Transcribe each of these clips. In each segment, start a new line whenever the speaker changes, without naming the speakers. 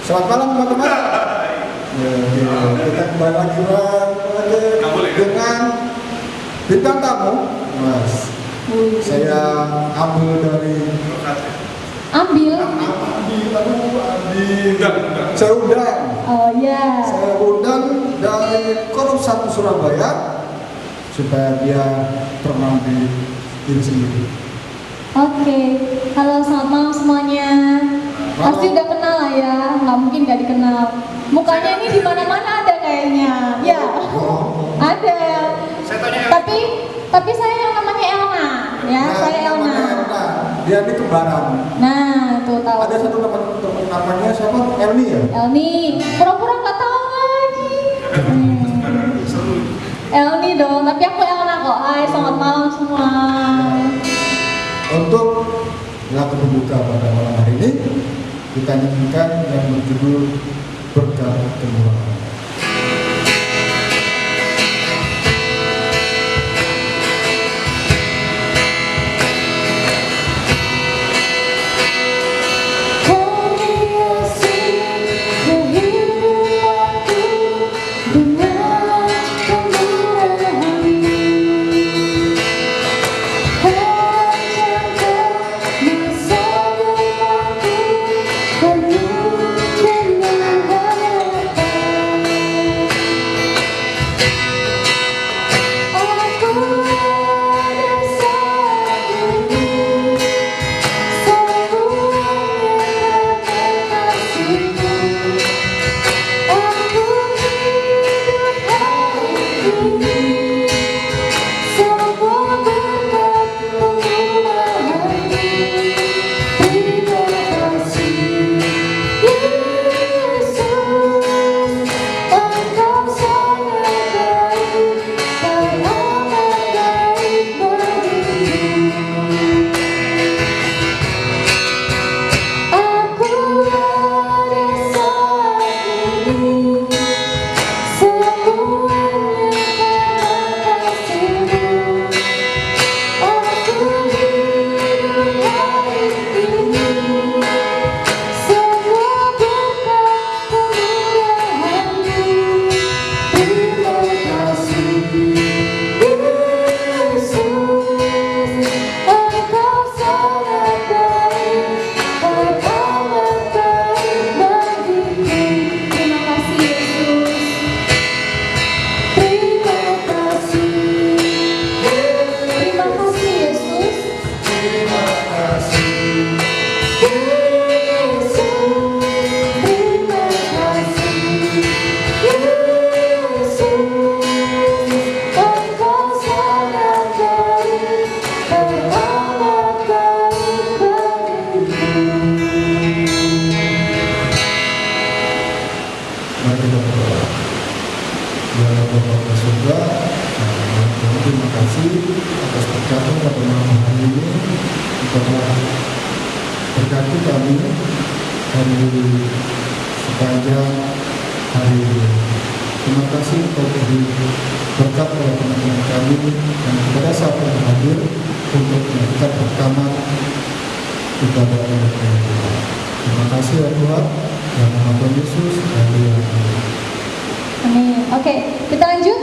Selamat malam teman-teman. Kita kembali lagi dengan bintang tamu, Mas. Saya ambil. Saya undang.
Oh ya.
Saya undang dari Korum 1 Surabaya supaya dia pernah di diri sendiri.
Oke, halo selamat malam semuanya. Pasti udah kenal lah ya, nggak mungkin nggak dikenal. Mukanya ini di mana-mana ada kayaknya. Ya, ada. Tapi saya yang namanya Elna, ya saya Elna.
Dia ini kembaran.
Nah, tuh tahu.
Ada satu teman namanya siapa? Elni ya?
Elni, pura-pura nggak tahu lagi. Elni dong, tapi aku Elna kok. Hai, selamat malam semua.
Untuk lagu pembuka pada malam hari ini kita nyanyikan yang berjudul Berkat Kemurahan. Terima kasih atas berkatmu pada malam hari ini. Telah berkati kami dari sepanjang hari ini. Terima kasih untuk berkat kepada teman-teman kami dan kepada saat yang hadir untuk melakukan pertama ibadah Tuhan. Terima kasih ya Tuhan, dan nama Tuhan Yesus.
Amin. Oke, kita lanjut.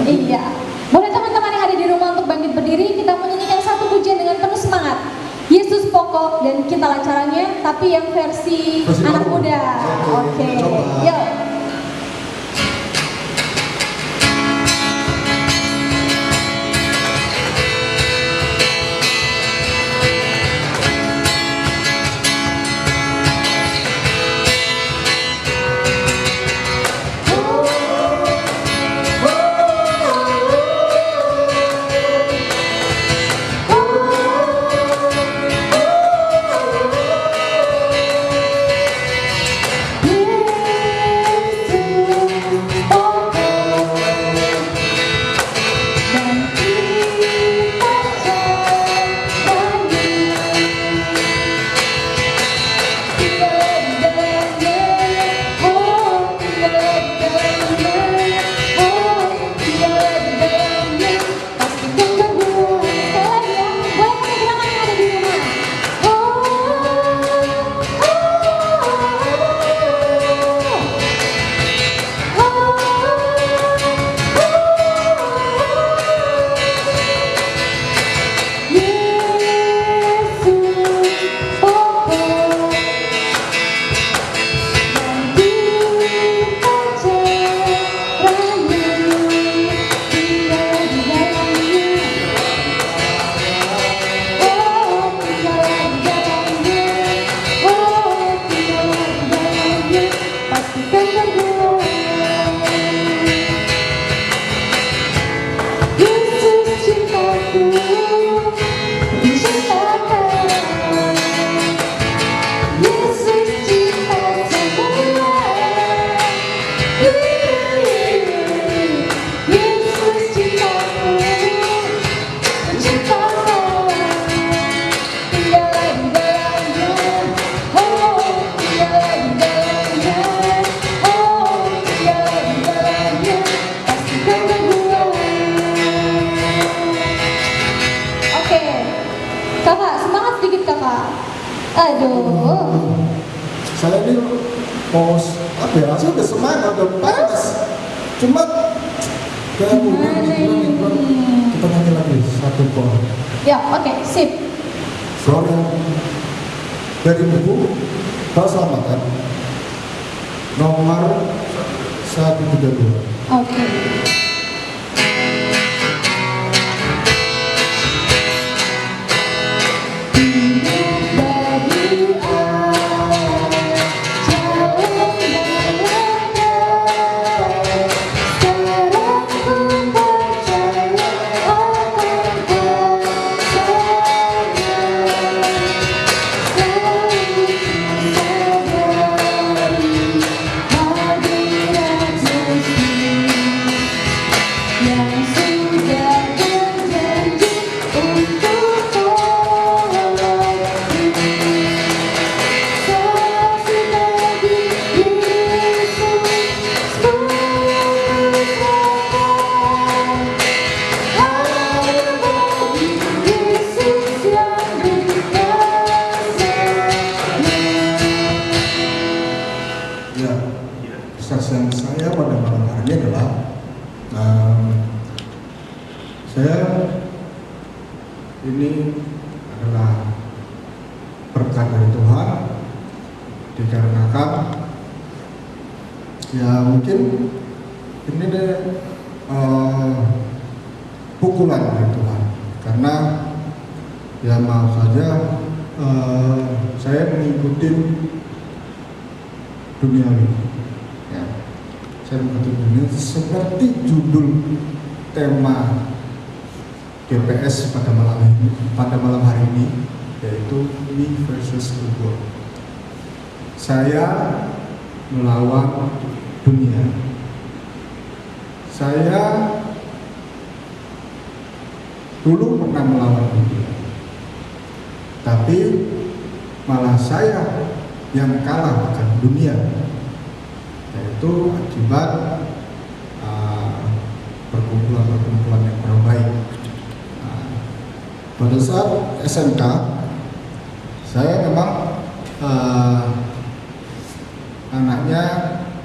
Iya. Boleh teman-teman yang ada di rumah untuk bangkit berdiri, kita menyanyikan satu pujian dengan penuh semangat. Yesus pokok dan kita lancarannya, tapi yang versi anak muda. Oke. Yuk. Aduh.
Saya ini mau apa ya? Saya udah semangat, udah panas. Cuma kayak kurang nih. Kita nyanyi lagi satu kor.
Ya, oke, sip.
Soal yang dari buku Keselamatan nomor 132.
Oke.
Ya, kesaksian saya pada malam hari ini adalah saya ini adalah berkat dari Tuhan, dikarenakan ya mungkin ini deh pukulan dari Tuhan, karena ya maaf saja saya mengikuti duniawi, ya. Saya mengikuti dunia seperti judul tema GPS pada malam hari ini, yaitu Me versus the World. Saya melawan dunia. Saya dulu pernah melawan dunia, tapi malah saya yang kalah bukan dunia, yaitu akibat perkumpulan yang kurang baik. Pada saat SMK, saya memang anaknya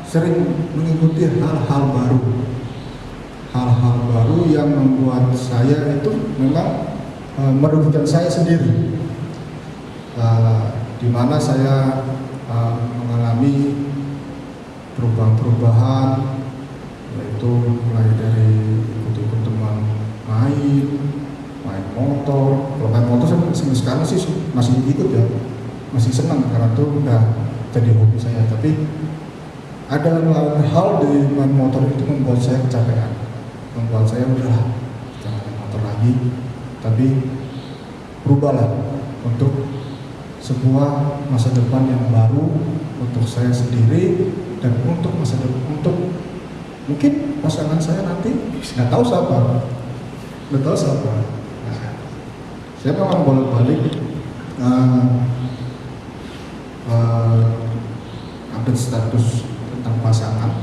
sering mengikuti hal-hal baru yang membuat saya itu memang merugikan saya sendiri, di mana saya mengalami perubahan-perubahan, yaitu mulai dari ikut-ikut teman main motor. Kalau main motor sampai sekarang sih masih ikut ya, masih senang karena itu udah jadi hobi saya. Tapi ada hal di main motor itu membuat saya kecapean, membuat saya udahlah jangan main motor lagi, tapi berubahlah untuk sebuah masa depan yang baru untuk saya sendiri dan untuk masa depan, untuk mungkin pasangan saya nanti nggak tahu siapa. Nah, saya memang bolak-balik update status tentang pasangan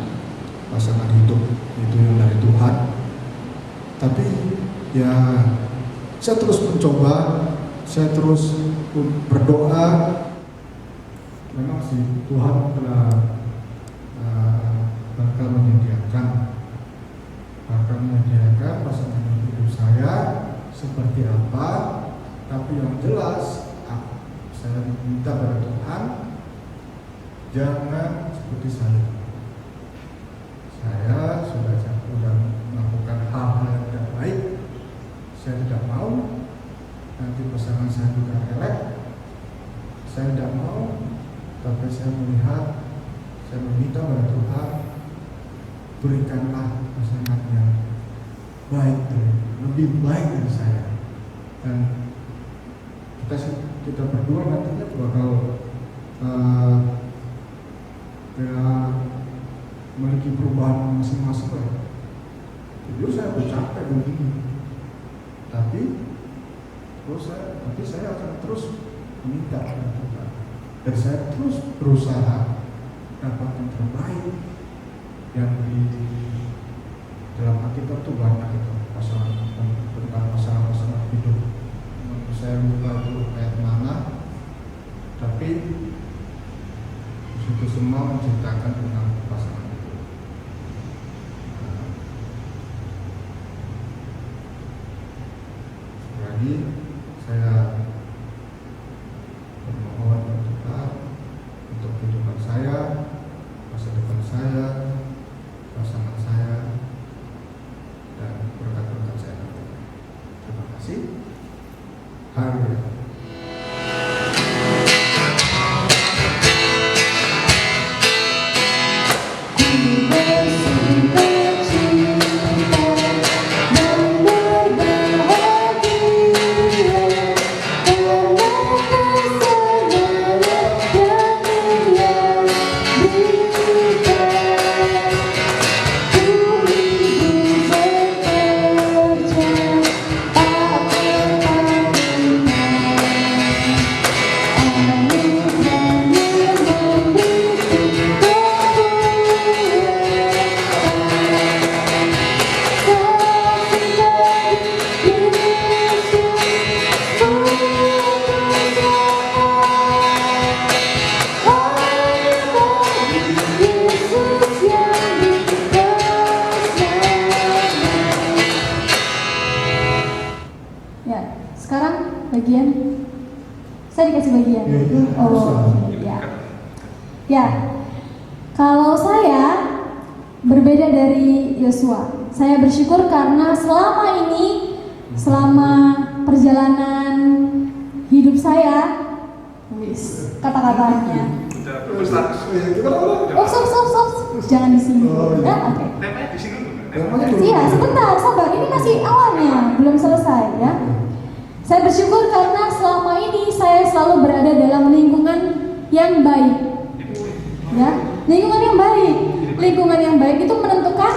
hidup itu yang dari Tuhan. Tapi ya saya terus mencoba, saya terus berdoa. Memang sih Tuhan telah bakal menyediakan pasangan hidup saya seperti apa. Tapi yang jelas saya minta pada Tuhan, jangan seperti saya. Saya sudah melakukan hal-hal yang tidak baik. Saya tidak mau nanti pasangan saya juga elek. Saya tidak mau, tapi saya meminta pada Tuhan, berikanlah pasangan yang baik, lebih baik dari saya. Dan kita berdua nantinya bakal memiliki perubahan masing-masing lah. Jujur saya capek begini, tapi saya akan terus meminta kepada Tuhan, dan saya terus berusaha dapat yang terbaik. Yang di dalam Alkitab itu banyak itu tentang pasangan hidup. Saya lupa itu ayat mana, Tapi itu semua menciptakan tentang pasangan itu. Lagi saya bermohon kepada Tuhan untuk kehidupan saya, masa depan saya, pasangan saya, dan berkat-berkat saya nanti. Terima kasih. Haleluya.
Bagian saya dikasih bagian. Oh ya. Ya. Kalau saya berbeda dari Yosua. Saya bersyukur karena selama perjalanan hidup saya, kata-katanya. Oh, stop. Jangan di sini. Ya, oke.
Temanya di sini.
Iya, sebentar, sabar. Ini masih awalnya, belum selesai ya. Saya bersyukur karena selama ini saya selalu berada dalam lingkungan yang baik. Ya, lingkungan yang baik. Lingkungan yang baik itu menentukan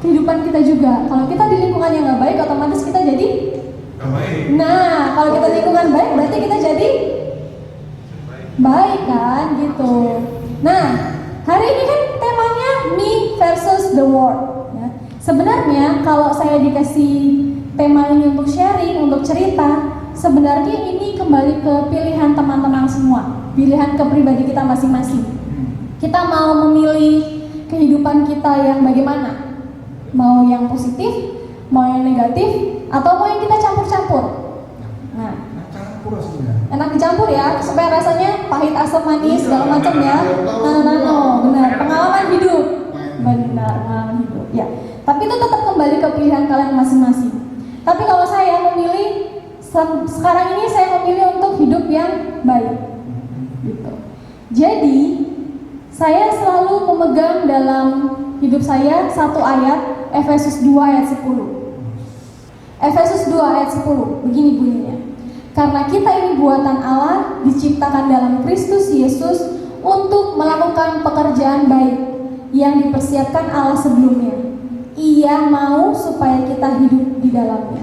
kehidupan kita juga. Kalau kita di lingkungan yang nggak baik, otomatis kita jadi
baik.
Nah, kalau kita lingkungan baik, berarti kita jadi baik kan, gitu. Nah, hari ini kan temanya me versus the world. Ya. Sebenarnya kalau saya dikasih tema ini untuk sharing, untuk cerita, sebenarnya ini kembali ke pilihan teman-teman semua, pilihan ke pribadi kita masing-masing. Kita mau memilih kehidupan kita yang bagaimana? Mau yang positif, mau yang negatif, atau mau yang kita campur-campur? Nah, enak dicampur ya, supaya rasanya pahit, asam, manis, segala macam ya. Benar, pengalaman hidup. Benar, pengalaman hidup. Ya, tapi itu tetap kembali ke pilihan kalian masing-masing. Tapi kalau saya memilih sekarang ini saya memilih untuk hidup yang baik. Gitu. Jadi saya selalu memegang dalam hidup saya satu ayat, Efesus 2 ayat 10. Efesus 2 ayat 10, begini bunyinya. Karena kita ini buatan Allah, diciptakan dalam Kristus Yesus untuk melakukan pekerjaan baik yang dipersiapkan Allah sebelumnya. Ia mau supaya kita hidup di dalamnya.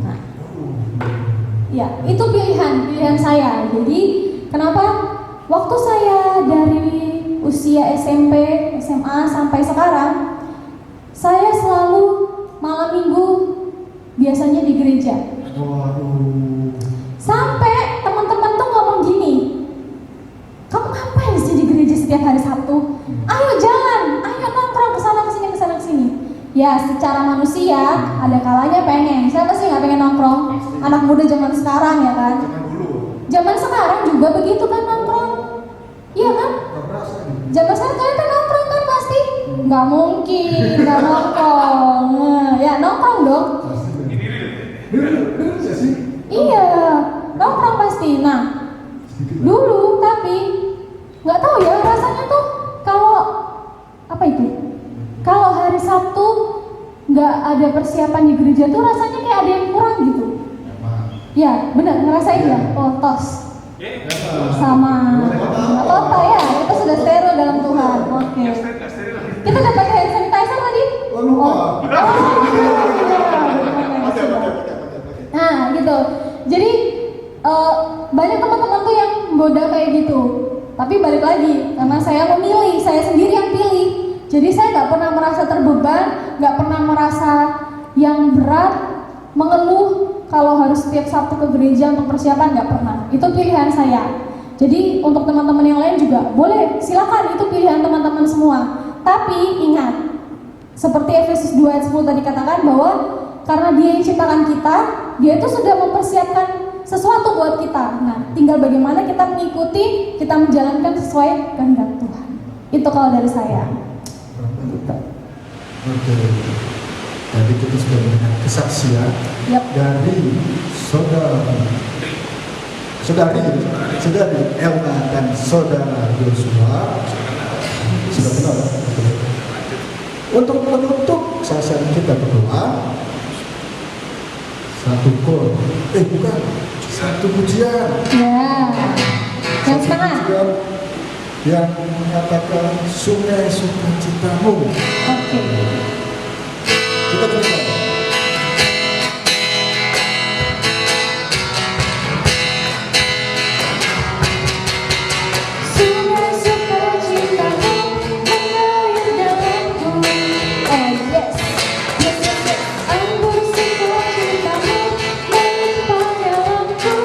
Nah, ya, itu pilihan saya. Jadi, kenapa waktu saya dari usia SMP, SMA sampai sekarang, saya selalu malam minggu biasanya di gereja. Sampai teman-teman tuh ngomong gini, kamu ngapain sih di gereja setiap hari Sabtu? Ayo jalan, ayo nongkrong kesana kesini kesana kesini. Ya, secara manusia ada kalanya pengen. Siapa sih nggak pengen nongkrong? Anak muda zaman sekarang ya kan? Zaman sekarang juga begitu kan nongkrong? Iya kan? Zaman sekarang kalian kan nongkrong kan pasti? Nggak mungkin, nggak nongkrong. Nah, ya nongkrong dong. Iya, nongkrong pasti. Nah, dulu tapi nggak tahu ya rasanya tuh kalau apa itu? Kalau hari Sabtu nggak ada persiapan di gereja tuh rasanya kayak ada yang kurang gitu. Ya, benar ngerasain ya. Oh, tos. Sama. Nggak apa-apa ya, kita sudah steril dalam Tuhan. Oke. Kita udah pakai hand sanitizer tadi? Nah, gitu. Jadi banyak teman-teman tuh yang goda kayak gitu. Tapi balik lagi, karena saya memilih, saya sendiri yang pilih. Jadi saya nggak pernah merasa terbeban, nggak pernah merasa yang berat, mengeluh kalau harus setiap Sabtu ke gereja untuk persiapan, nggak pernah. Itu pilihan saya. Jadi untuk teman-teman yang lain juga boleh, silakan, itu pilihan teman-teman semua. Tapi ingat, seperti Efesus 2 ayat 10 tadi katakan bahwa karena Dia yang ciptakan kita, Dia itu sudah mempersiapkan sesuatu buat kita. Nah, tinggal bagaimana kita mengikuti, kita menjalankan sesuai kehendak Tuhan. Itu kalau dari saya. Gitu.
Oke. Jadi kita sudah mendengar kesaksian
Yap.
dari saudari Elna dan saudara Joshua. Sudah kenal ya? Untuk menutup sasaran kita berdoa, satu pujian.
Ya. Yang
Satu
setengah.
pujian yang mengatakan sungai sukacitamu.
Oke.
Kita dengarkan.
Sungai sukacitamu mengalir dalamku. Oh yes, yes yes yes. Anggur sukacitamu melimpah dalamku.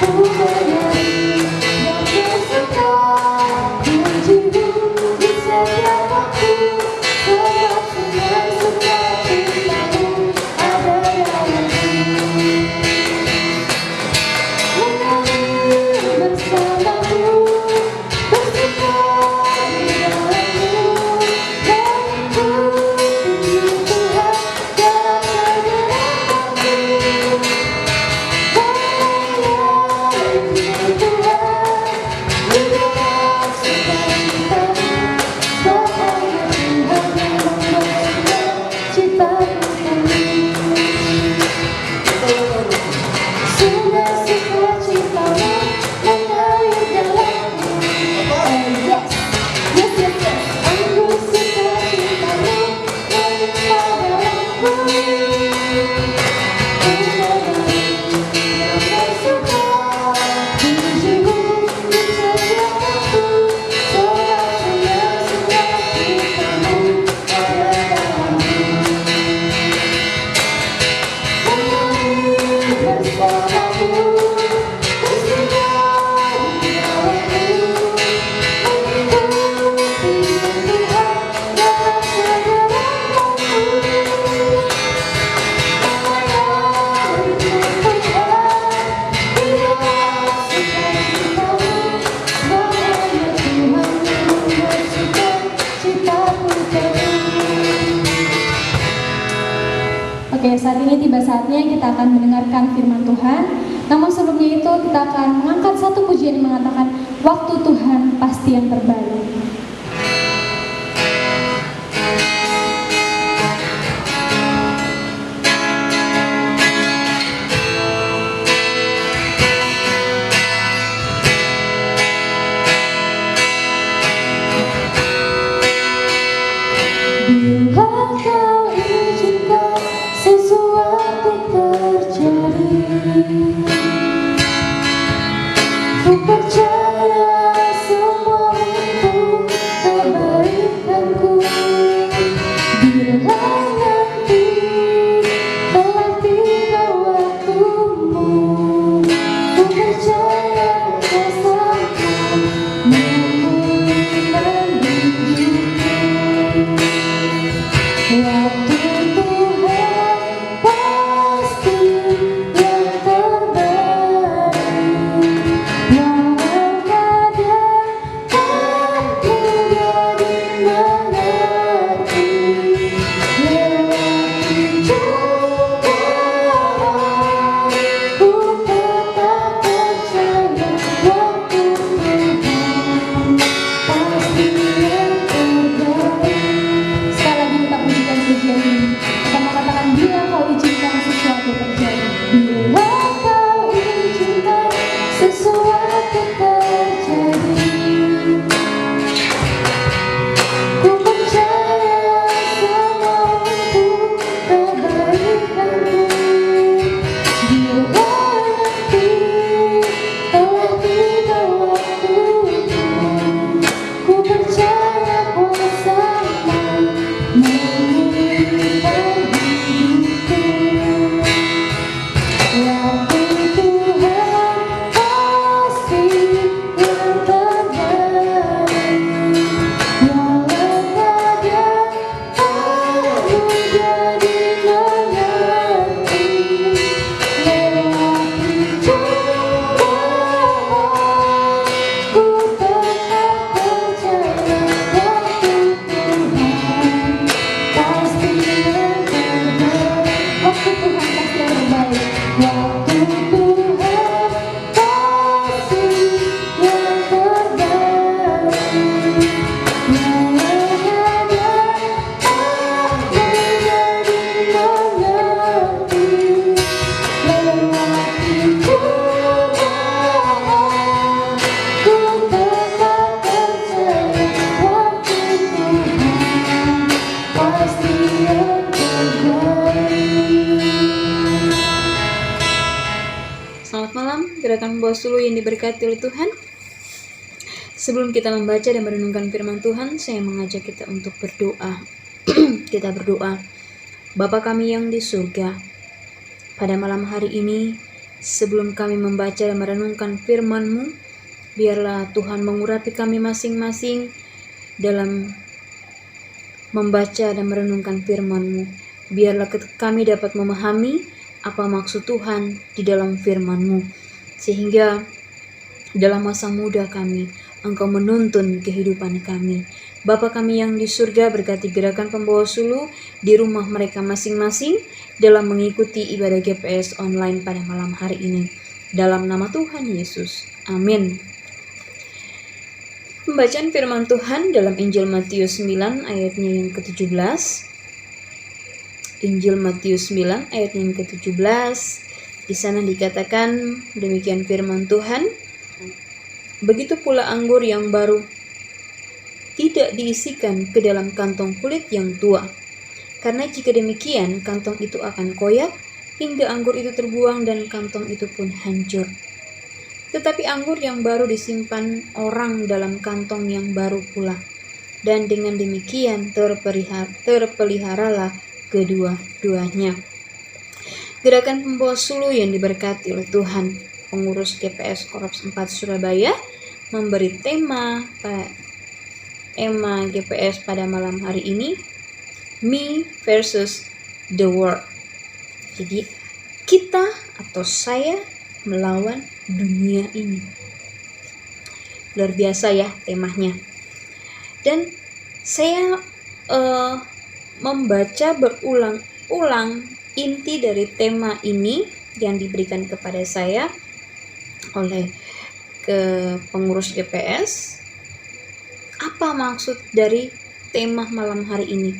Ku bernyanyi dan bersuka, pujimu di setiap waktu. Sebab sungai sukacitamu ada dalamku. Mengalir bersamamu, bersuka di dalammu, dan ku puji Tuhan dalam segala waktu. Melayani Tuhan di dalam sukacitamu, sebab hanya Tuhan yang membuat ciptamu. Sungai sukacitamu mengalir dalamku. Oh yes, yes yes yes. Anggur sukacitamu melimpah dalamku. Ku bernyanyi dan bersuka, pujimu di setiap waktu. Sebab sungai sukacitamu ada dalamku. Mengalir bersamamu, bersuka di dalammu, mengikuti Tuhan dalam segala waktu. Melayani Tuhan di dalam sukacitamu, sebab hanya Tuhan yang membuat sukacitamu penuh. Oke, saat ini tiba saatnya kita akan mendengarkan firman Tuhan. Namun sebelumnya itu kita akan mengangkat satu pujian yang mengatakan waktu Tuhan pasti yang terbaik. Bila kau izinkan sesuatu terjadi, ku percaya semua untuk kebaikanku. Bila nanti telah tiba waktumu, ku percaya kuasamu memulihkan hidupku. Waktu Tuhan pasti yang terbaik.
Selamat malam, gerakan membawa suluh yang diberkati oleh Tuhan. Sebelum kita membaca dan merenungkan firman Tuhan, saya mengajak kita untuk berdoa. Kita berdoa. Bapa kami yang di surga, pada malam hari ini, sebelum kami membaca dan merenungkan firman-Mu, biarlah Tuhan mengurapi kami masing-masing dalam membaca dan merenungkan firman-Mu. Biarlah kami dapat memahami apa maksud Tuhan di dalam firman-Mu, sehingga dalam masa muda kami, Engkau menuntun kehidupan kami. Bapa kami yang di surga, berkati gerakan pembawa suluh di rumah mereka masing-masing dalam mengikuti ibadah GPS online pada malam hari ini. Dalam nama Tuhan Yesus. Amin. Pembacaan firman Tuhan dalam Injil Matius 9 ayatnya yang ke-17. Injil Matius 9 ayat yang ke-17. Di sana dikatakan demikian firman Tuhan. Begitu pula anggur yang baru tidak diisikan ke dalam kantong kulit yang tua. Karena jika demikian, kantong itu akan koyak hingga anggur itu terbuang dan kantong itu pun hancur. Tetapi anggur yang baru disimpan orang dalam kantong yang baru pula. Dan dengan demikian terpeliharalah kedua-duanya. Gerakan pembawa suluh yang diberkati oleh Tuhan. Pengurus GPS Korps 4 Surabaya memberi tema GPS pada malam hari ini, Me versus the World. Jadi kita atau saya melawan dunia ini. Luar biasa ya temanya. Dan saya membaca berulang-ulang inti dari tema ini yang diberikan kepada saya oleh pengurus GPS. Apa maksud dari tema malam hari ini?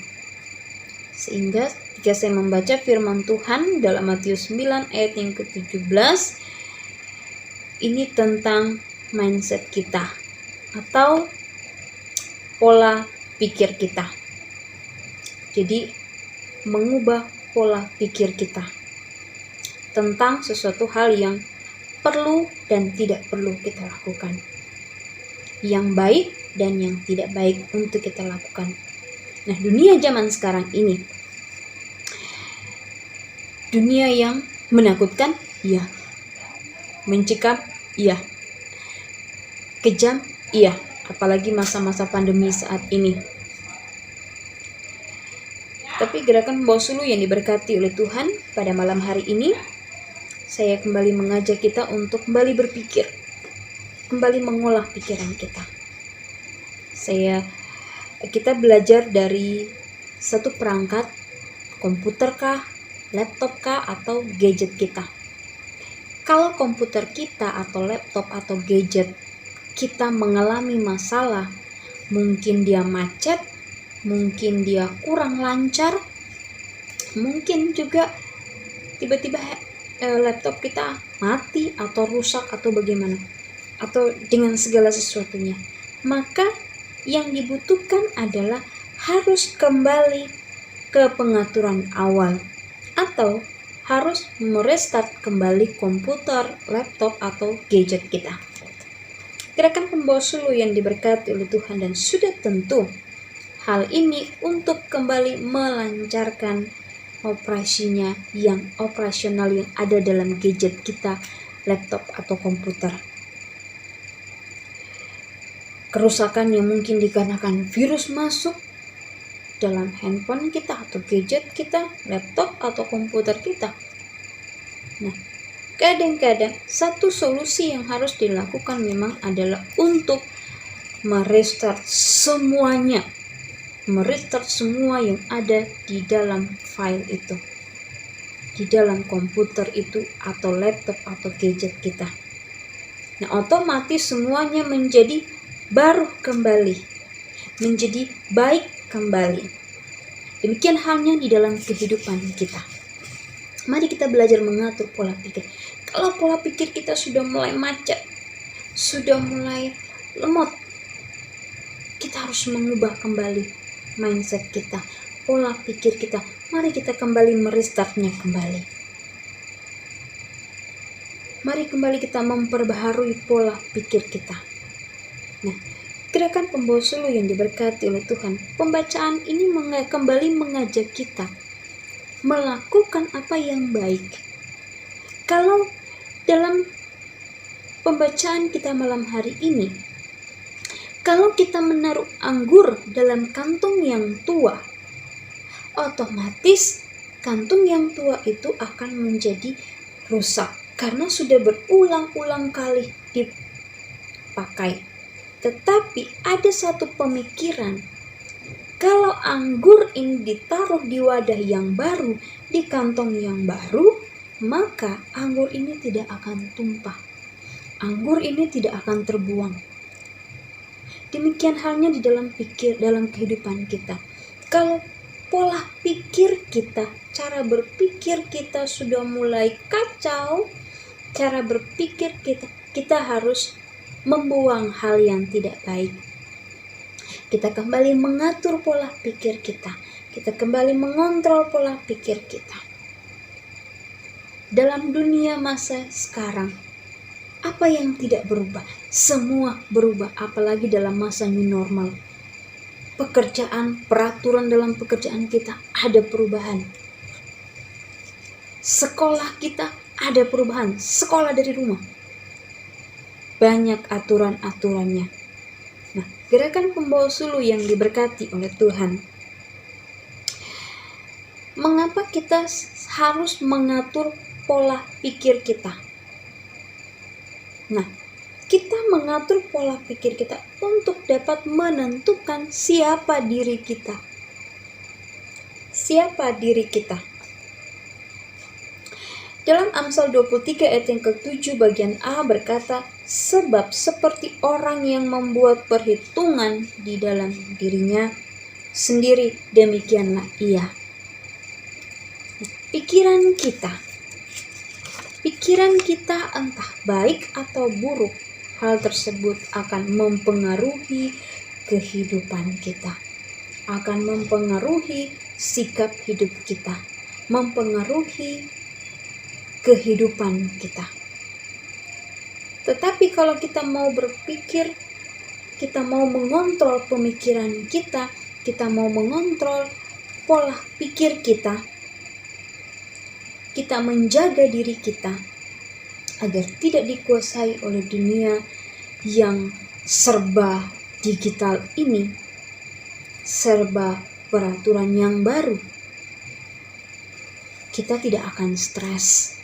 Sehingga ketika saya membaca firman Tuhan dalam Matius 9 ayat yang ke-17, ini tentang mindset kita atau pola pikir kita. Jadi mengubah pola pikir kita tentang sesuatu hal yang perlu dan tidak perlu kita lakukan, yang baik dan yang tidak baik untuk kita lakukan. Nah, dunia zaman sekarang ini, dunia yang menakutkan, iya. Mencekam, iya. Kejam, iya. Apalagi masa-masa pandemi saat ini. Tapi gerakan pembawa suluh yang diberkati oleh Tuhan pada malam hari ini, saya kembali mengajak kita untuk kembali berpikir, kembali mengolah pikiran kita. Kita belajar dari satu perangkat, komputer kah, laptop kah, atau gadget kita. Kalau komputer kita atau laptop atau gadget kita mengalami masalah, mungkin dia macet, mungkin dia kurang lancar, mungkin juga tiba-tiba laptop kita mati atau rusak atau bagaimana, atau dengan segala sesuatunya, maka yang dibutuhkan adalah harus kembali ke pengaturan awal atau harus merestart kembali komputer, laptop atau gadget kita. Gerakan pembawa suluh yang diberkati oleh Tuhan, dan sudah tentu hal ini untuk kembali melancarkan operasinya yang operasional yang ada dalam gadget kita, laptop atau komputer. Kerusakan yang mungkin dikarenakan virus masuk dalam handphone kita atau gadget kita, laptop atau komputer kita. Nah, kadang-kadang satu solusi yang harus dilakukan memang adalah untuk merestart semuanya. Merestart semua yang ada di dalam file itu, di dalam komputer itu atau laptop atau gadget kita. Nah, otomatis semuanya menjadi baru kembali, menjadi baik kembali. Demikian halnya di dalam kehidupan kita. Mari kita belajar mengatur pola pikir. Kalau pola pikir kita sudah mulai macet, sudah mulai lemot, kita harus mengubah kembali mindset kita, pola pikir kita. Mari kita kembali merestartnya kembali. Mari kembali kita memperbaharui pola pikir kita. Nah, gerakan pembawa suluh yang diberkati oleh Tuhan, pembacaan ini kembali mengajak kita melakukan apa yang baik. Kalau dalam pembacaan kita malam hari ini, kalau kita menaruh anggur dalam kantung yang tua, otomatis kantung yang tua itu akan menjadi rusak karena sudah berulang-ulang kali dipakai. Tetapi ada satu pemikiran, kalau anggur ini ditaruh di wadah yang baru, di kantong yang baru, maka anggur ini tidak akan tumpah. Anggur ini tidak akan terbuang. Demikian halnya di dalam kehidupan kita. Kalau pola pikir kita, cara berpikir kita sudah mulai kacau, cara berpikir kita harus membuang hal yang tidak baik. Kita kembali mengatur pola pikir kita. Kita kembali mengontrol pola pikir kita. Dalam dunia masa sekarang, apa yang tidak berubah? Semua berubah, apalagi dalam masa new normal. Pekerjaan, peraturan dalam pekerjaan kita ada perubahan. Sekolah kita ada perubahan, sekolah dari rumah. Banyak aturan-aturannya. Nah, gerakan pembawa suluh yang diberkati oleh Tuhan. Mengapa kita harus mengatur pola pikir kita? Nah, kita mengatur pola pikir kita untuk dapat menentukan siapa diri kita. Siapa diri kita? Dalam Amsal 23 ayat yang ke-7 bagian A berkata, sebab seperti orang yang membuat perhitungan di dalam dirinya sendiri, demikianlah ia. Pikiran kita entah baik atau buruk, hal tersebut akan mempengaruhi kehidupan kita, akan mempengaruhi sikap hidup kita, mempengaruhi kehidupan kita. Tetapi kalau kita mau berpikir, kita mau mengontrol pemikiran kita, kita mau mengontrol pola pikir kita menjaga diri kita agar tidak dikuasai oleh dunia yang serba digital ini, serba peraturan yang baru. Kita tidak akan stres.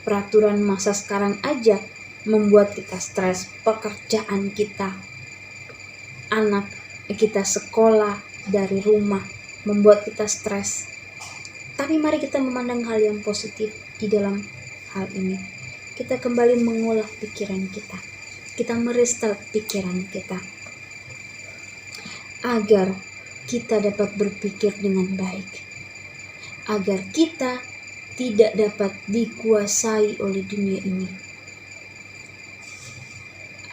Peraturan masa sekarang aja membuat kita stres. Pekerjaan kita, anak kita sekolah dari rumah membuat kita stres. Tapi mari kita memandang hal yang positif di dalam hal ini. Kita kembali mengolah pikiran kita. Kita merestart pikiran kita agar kita dapat berpikir dengan baik, agar kita tidak dapat dikuasai oleh dunia ini,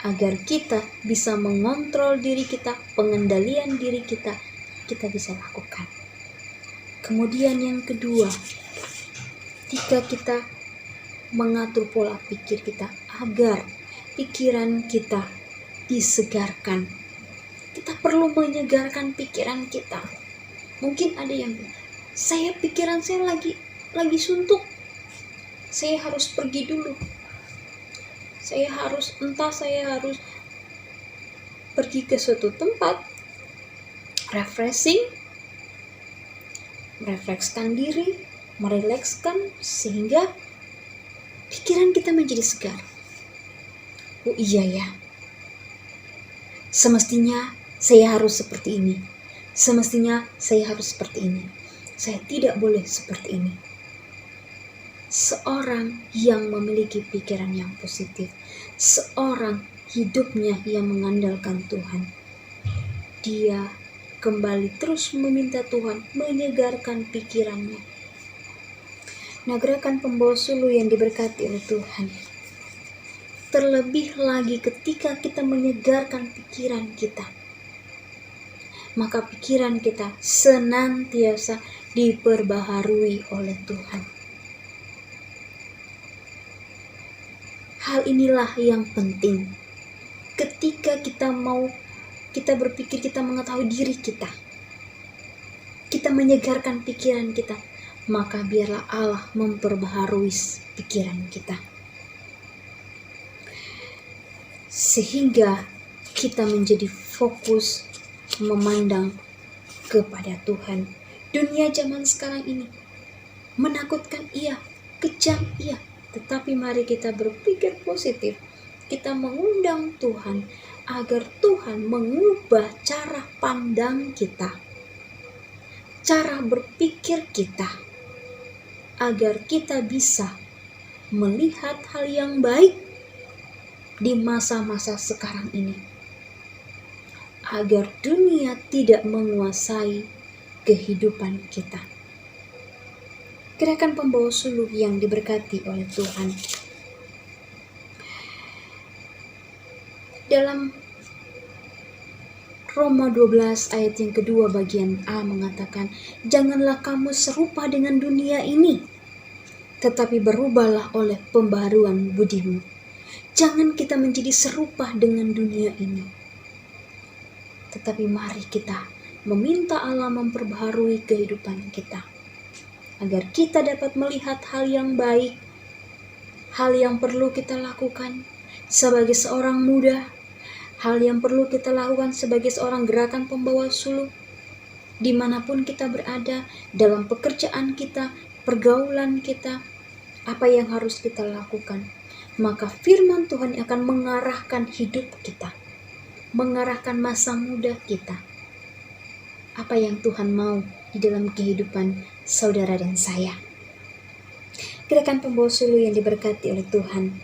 agar kita bisa mengontrol diri kita, pengendalian diri kita bisa lakukan. Kemudian yang kedua, ketika kita mengatur pola pikir kita agar pikiran kita disegarkan, kita perlu menyegarkan pikiran kita. Mungkin ada yang bilang, pikiran saya lagi suntuk, saya harus pergi dulu, saya harus pergi ke suatu tempat refreshing, mereflekskan diri, merelekskan sehingga pikiran kita menjadi segar. Oh iya ya, semestinya saya harus seperti ini, semestinya saya harus seperti ini, saya tidak boleh seperti ini. Seorang yang memiliki pikiran yang positif, seorang hidupnya yang mengandalkan Tuhan, dia kembali terus meminta Tuhan menyegarkan pikirannya. Nah, gerakan pembawa suluh yang diberkati oleh Tuhan, terlebih lagi ketika kita menyegarkan pikiran kita, maka pikiran kita senantiasa diperbaharui oleh Tuhan. Hal inilah yang penting. Ketika kita berpikir, kita mengetahui diri kita menyegarkan pikiran kita, maka biarlah Allah memperbaharui pikiran kita. Sehingga kita menjadi fokus memandang kepada Tuhan. Dunia zaman sekarang ini menakutkan, iya, kejam, iya, tetapi mari kita berpikir positif. Kita mengundang Tuhan agar Tuhan mengubah cara pandang kita, cara berpikir kita, agar kita bisa melihat hal yang baik di masa-masa sekarang ini, agar dunia tidak menguasai kehidupan kita. Gerakan pembawa suluh yang diberkati oleh Tuhan. Dalam Roma 12 ayat yang kedua bagian A mengatakan, janganlah kamu serupa dengan dunia ini, tetapi berubahlah oleh pembaharuan budimu. Jangan kita menjadi serupa dengan dunia ini, tetapi mari kita meminta Allah memperbaharui kehidupan kita, agar kita dapat melihat hal yang baik, hal yang perlu kita lakukan sebagai seorang muda, hal yang perlu kita lakukan sebagai seorang gerakan pembawa suluh, dimanapun kita berada, dalam pekerjaan kita, pergaulan kita, apa yang harus kita lakukan. Maka firman Tuhan akan mengarahkan hidup kita, mengarahkan masa muda kita. Apa yang Tuhan mau di dalam kehidupan saudara dan saya. Gerakan pembawa suluh yang diberkati oleh Tuhan.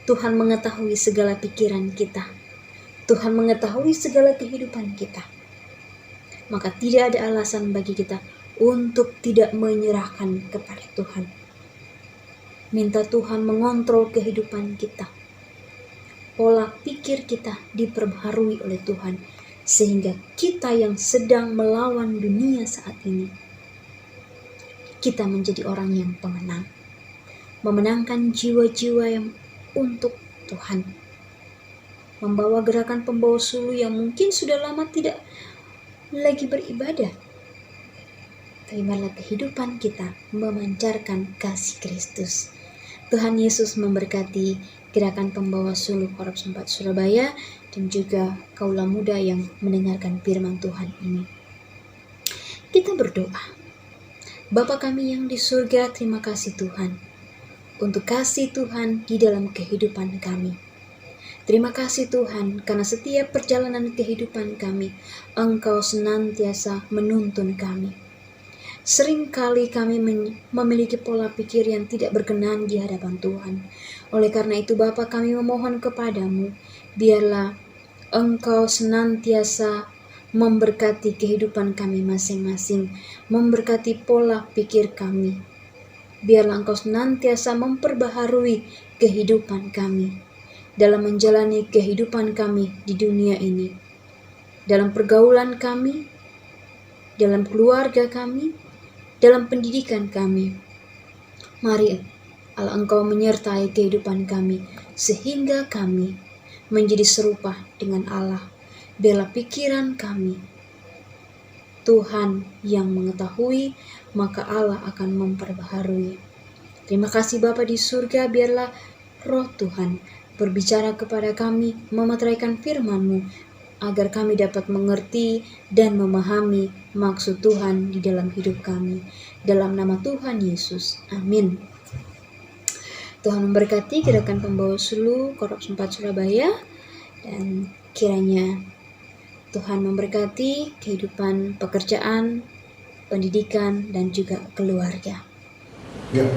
Tuhan mengetahui segala pikiran kita. Tuhan mengetahui segala kehidupan kita. Maka tidak ada alasan bagi kita untuk tidak menyerahkan kepada Tuhan. Minta Tuhan mengontrol kehidupan kita. Pola pikir kita diperbaharui oleh Tuhan, sehingga kita yang sedang melawan dunia saat ini, kita menjadi orang yang pemenang. Memenangkan jiwa-jiwa yang untuk Tuhan. Membawa gerakan pembawa suluh yang mungkin sudah lama tidak lagi beribadah. Terimalah kehidupan kita memancarkan kasih Kristus. Tuhan Yesus memberkati gerakan pembawa suluh Korps 4 Surabaya dan juga kaula muda yang mendengarkan firman Tuhan ini. Kita berdoa. Bapa kami yang di surga, terima kasih Tuhan untuk kasih Tuhan di dalam kehidupan kami. Terima kasih Tuhan karena setiap perjalanan kehidupan kami, Engkau senantiasa menuntun kami. Seringkali kami memiliki pola pikir yang tidak berkenan di hadapan Tuhan. Oleh karena itu Bapa, kami memohon kepadamu, biarlah Engkau senantiasa memberkati kehidupan kami masing-masing, memberkati pola pikir kami. Biarlah Engkau senantiasa memperbaharui kehidupan kami dalam menjalani kehidupan kami di dunia ini, dalam pergaulan kami, dalam keluarga kami, dalam pendidikan kami. Mari Allah Engkau menyertai kehidupan kami sehingga kami menjadi serupa dengan Allah. Biarlah pikiran kami Tuhan yang mengetahui, maka Allah akan memperbaharui. Terima kasih Bapa di surga, biarlah Roh Tuhan berbicara kepada kami, memeteraikan firman-Mu, agar kami dapat mengerti dan memahami maksud Tuhan di dalam hidup kami. Dalam nama Tuhan Yesus, amin. Tuhan memberkati gerakan pembawa suluh Korps 4 Surabaya, dan kiranya Tuhan memberkati kehidupan pekerjaan, pendidikan, dan juga keluarga.
Ya,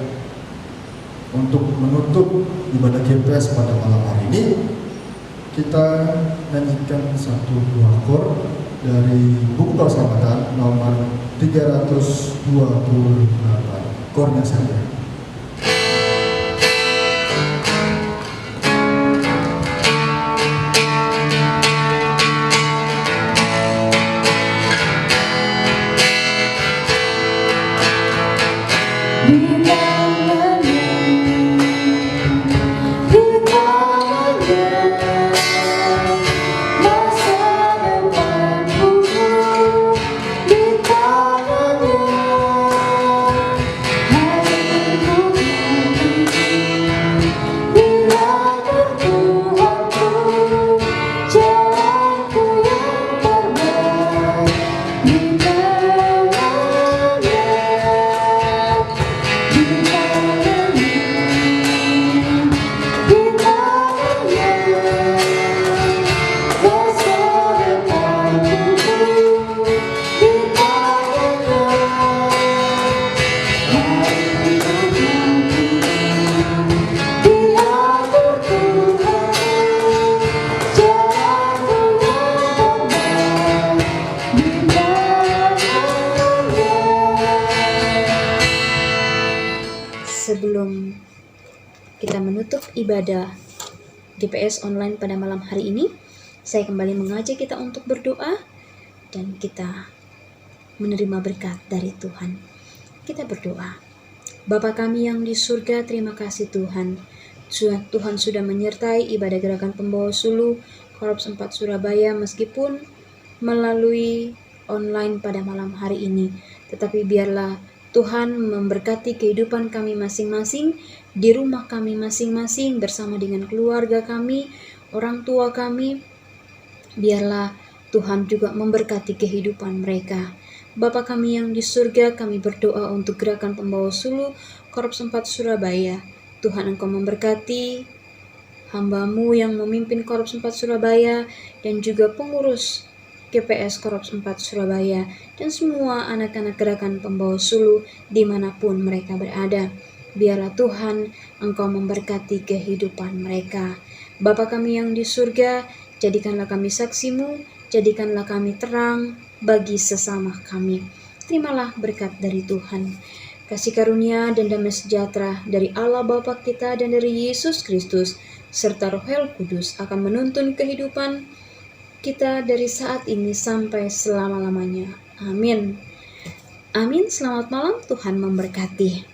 untuk menutup ibadah GPS pada malam hari ini, kita nyanyikan satu buah kor dari buku Keselamatan nomor 328, kornya saja.
kita menutup ibadah GPS online pada malam hari ini, saya kembali mengajak kita untuk berdoa dan kita menerima berkat dari Tuhan. Kita berdoa. Bapa kami yang di surga, terima kasih Tuhan. Tuhan sudah menyertai ibadah gerakan Pembawa Sulu Korps 4 Surabaya meskipun melalui online pada malam hari ini. Tetapi biarlah Tuhan memberkati kehidupan kami masing-masing, di rumah kami masing-masing, bersama dengan keluarga kami, orang tua kami. Biarlah Tuhan juga memberkati kehidupan mereka. Bapa kami yang di surga, kami berdoa untuk gerakan Pembawa Sulu Korps 4 Surabaya. Tuhan Engkau memberkati hamba-Mu yang memimpin Korps 4 Surabaya dan juga pengurus GPS Korps 4 Surabaya dan semua anak-anak gerakan Pembawa Sulu dimanapun mereka berada. Biarlah Tuhan Engkau memberkati kehidupan mereka. Bapa kami yang di surga, jadikanlah kami saksi-Mu, jadikanlah kami terang bagi sesama kami. Terimalah berkat dari Tuhan. Kasih karunia dan damai sejahtera dari Allah Bapa kita dan dari Yesus Kristus serta Roh Kudus akan menuntun kehidupan kita dari saat ini sampai selama-lamanya. Amin. Amin. Selamat malam, Tuhan memberkati.